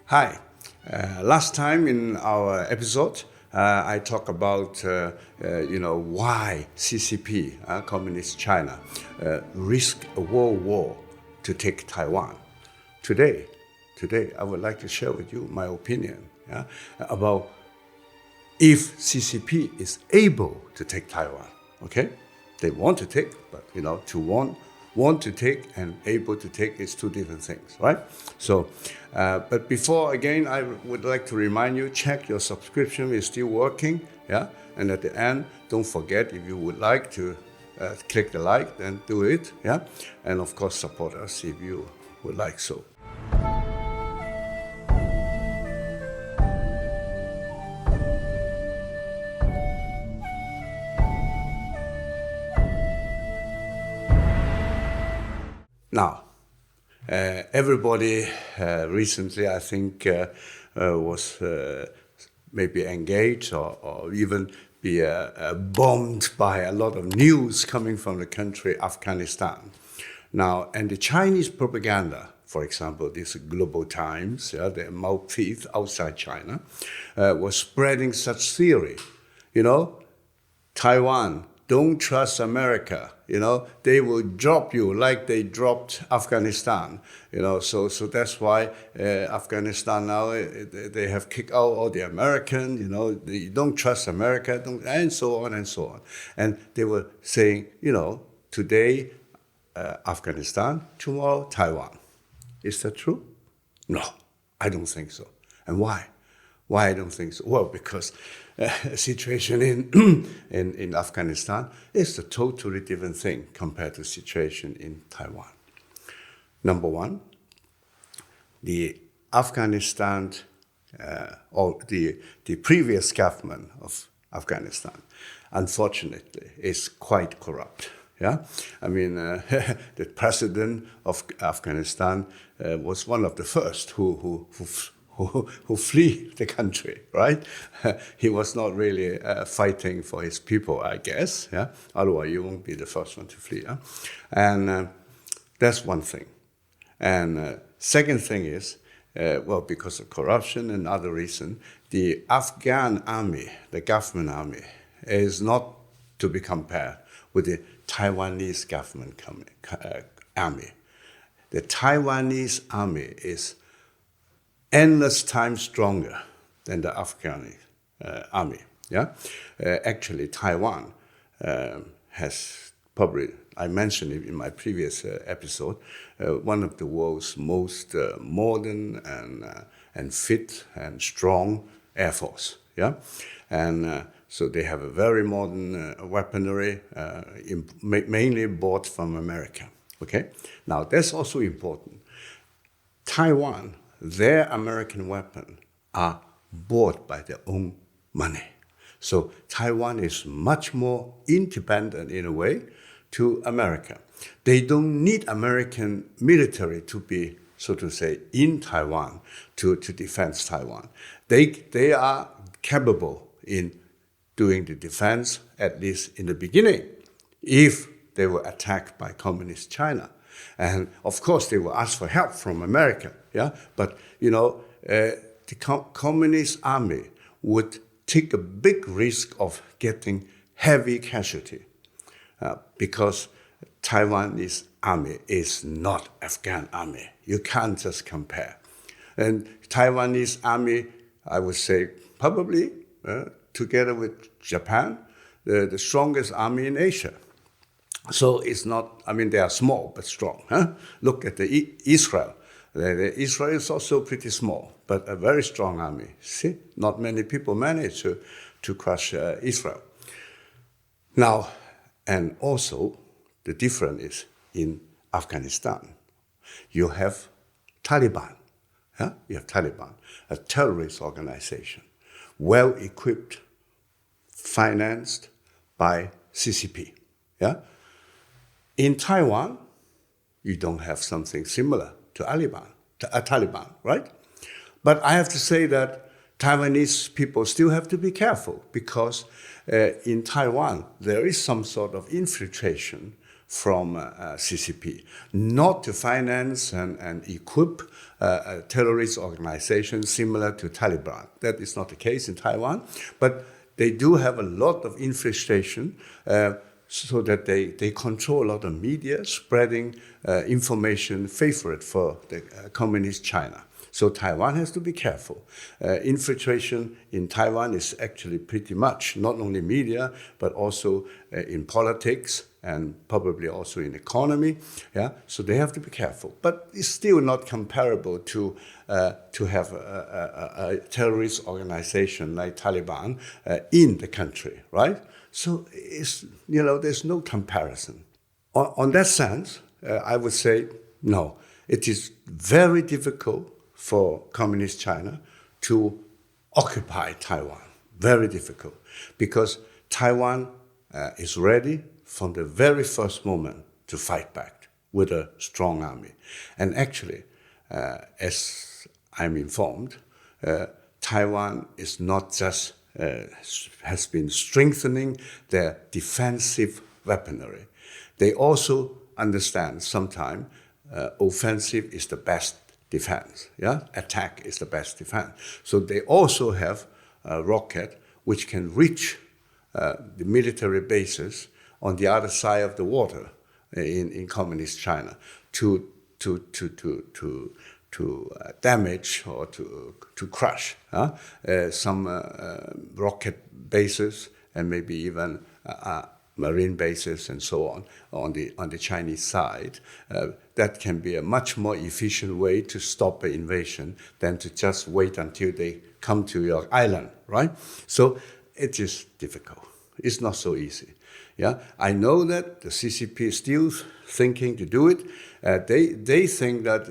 Hi. Last time in our episode, I talked about why CCP, Communist China, risked a world war to take Taiwan. Today, I would like to share with you my opinion about if CCP is able to take Taiwan. Okay, they want to take, but to want to take and able to take is two different things, right? So, but before, again, I would like to remind you, check your subscription is still working, yeah? And at the end, don't forget, if you would like to click the like, then do it, yeah? And of course, support us if you would like so. Now, everybody recently, I think, was maybe engaged or even be bombed by a lot of news coming from the country Afghanistan. Now, and the Chinese propaganda, for example, this Global Times, their mouthpiece outside China, was spreading such theory. Taiwan, don't trust America. They will drop you like they dropped Afghanistan. So that's why Afghanistan now, they have kicked out all the American, they don't trust America, and so on and so on. And they were saying, today Afghanistan, tomorrow Taiwan. Is that true? No, I don't think so. And why? Why I don't think so? Well, because the situation in Afghanistan is a totally different thing compared to the situation in Taiwan. Number one, the Afghanistan, or the previous government of Afghanistan, unfortunately, is quite corrupt. Yeah, I mean, the president of Afghanistan was one of the first who flee the country, right? He was not really fighting for his people, I guess. Yeah, otherwise you won't be the first one to flee. Yeah? And that's one thing. And second thing is, because of corruption and other reason, the Afghan army, the government army, is not to be compared with the Taiwanese government army. The Taiwanese army is endless times stronger than the Afghan army. Yeah, actually, Taiwan has probably, I mentioned it in my previous episode, one of the world's most modern and fit and strong air force. Yeah, and so they have a very modern weaponry, mainly bought from America. Okay, now that's also important. Taiwan, their American weapons are bought by their own money. So Taiwan is much more independent in a way to America. They don't need American military to be, so to say, in Taiwan to defend Taiwan. They are capable in doing the defense, at least in the beginning, if they were attacked by Communist China. And of course, they will ask for help from America. Yeah, but the Communist army would take a big risk of getting heavy casualty because Taiwanese army is not Afghan army. You can't just compare. And Taiwanese army, I would say, probably together with Japan, the strongest army in Asia. So it's not, they are small but strong. Huh? Look at Israel. Israel is also pretty small, but a very strong army. See, not many people manage to crush Israel. Now, and also the difference is in Afghanistan, you have Taliban. Yeah? You have Taliban, a terrorist organization, well-equipped, financed by CCP. Yeah? In Taiwan, you don't have something similar to Taliban, right? But I have to say that Taiwanese people still have to be careful because in Taiwan, there is some sort of infiltration from CCP, not to finance and equip a terrorist organization similar to Taliban. That is not the case in Taiwan, but they do have a lot of infiltration so that they control a lot of media, spreading information favorite for the communist China. So Taiwan has to be careful. Infiltration in Taiwan is actually pretty much not only media, but also in politics and probably also in economy. Yeah, so they have to be careful. But it's still not comparable to have a terrorist organization like Taliban in the country, right? So it's, there's no comparison. On that sense, I would say no. It is very difficult for communist China to occupy Taiwan. Very difficult, because Taiwan is ready from the very first moment to fight back with a strong army. And actually, as I'm informed, Taiwan is not just has been strengthening their defensive weaponry. They also understand sometimes offensive is the best defense. Yeah, attack is the best defense. So they also have a rocket which can reach the military bases on the other side of the water in communist China to damage or to crush some rocket bases and maybe even marine bases and so on the Chinese side. That can be a much more efficient way to stop an invasion than to just wait until they come to your island, right? So it is difficult. It's not so easy. Yeah, I know that the CCP is still thinking to do it. They think that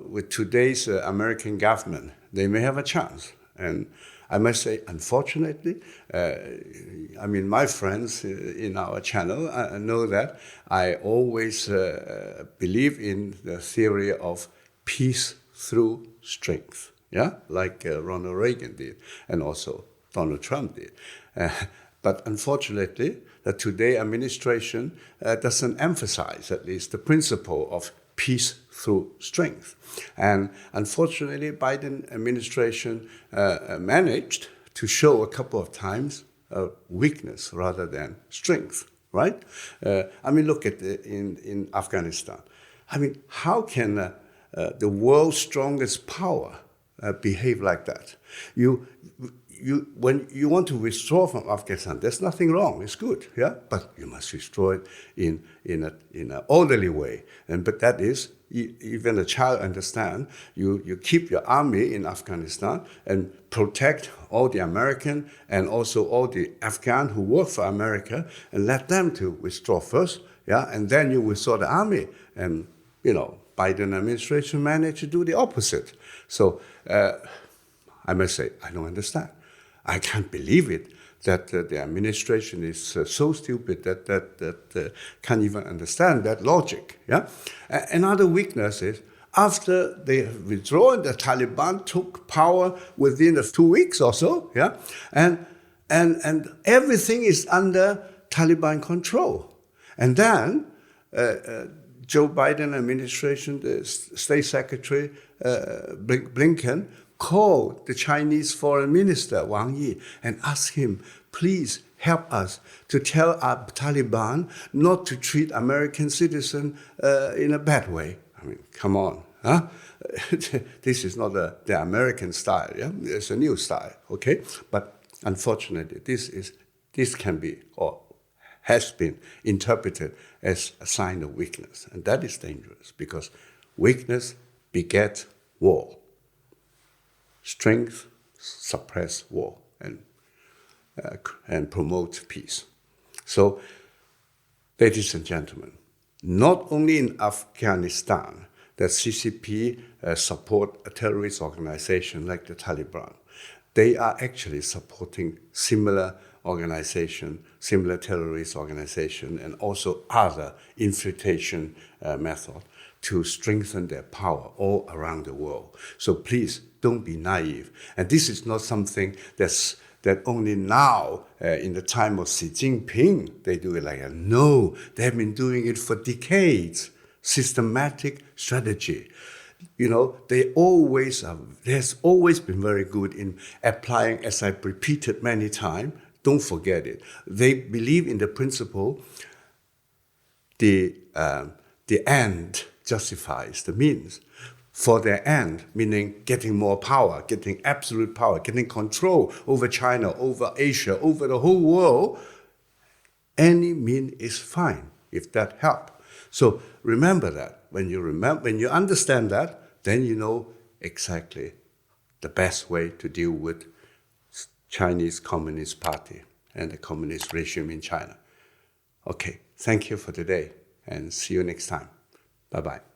with today's American government, they may have a chance. And I must say, unfortunately, my friends in our channel know that I always believe in the theory of peace through strength. Yeah, like Ronald Reagan did, and also Donald Trump did. But unfortunately, the today administration doesn't emphasize, at least, the principle of peace through strength. And unfortunately, Biden administration managed to show a couple of times weakness rather than strength, right? Look at in Afghanistan. How can the world's strongest power behave like that? When you want to withdraw from Afghanistan, there's nothing wrong. It's good, yeah. But you must withdraw it in an orderly way. But that is, even a child understand. You keep your army in Afghanistan and protect all the American and also all the Afghan who work for America, and let them to withdraw first, yeah. And then you withdraw the army. And Biden administration managed to do the opposite. So I must say, I don't understand. I can't believe it that the administration is so stupid that can't even understand that logic. Yeah. Another weakness is after they withdrawn, the Taliban took power within 2 weeks or so. Yeah, and everything is under Taliban control. And then Joe Biden administration, the State Secretary Blinken, called the Chinese Foreign Minister Wang Yi and asked him, please help us to tell our Taliban not to treat American citizens in a bad way. Come on, huh? This is not the American style. Yeah, it's a new style. Okay, but unfortunately, this can be or has been interpreted as a sign of weakness, and that is dangerous because weakness begets war. Strength suppress war and promote peace. So, ladies and gentlemen, not only in Afghanistan that CCP support a terrorist organization like the Taliban, they are actually supporting similar organization, similar terrorist organization, and also other infiltration methods to strengthen their power all around the world. So please don't be naive. And this is not something that's that only now, in the time of Xi Jinping, they do it like that. No, they have been doing it for decades. Systematic strategy. There's always been very good in applying, as I've repeated many times. Don't forget it. They believe in the principle, the end justifies the means. For their end, meaning getting more power, getting absolute power, getting control over China, over Asia, over the whole world, any mean is fine if that helps. So remember that. When you understand that, then you know exactly the best way to deal with Chinese Communist Party and the communist regime in China. Okay, thank you for today, and see you next time. Bye-bye.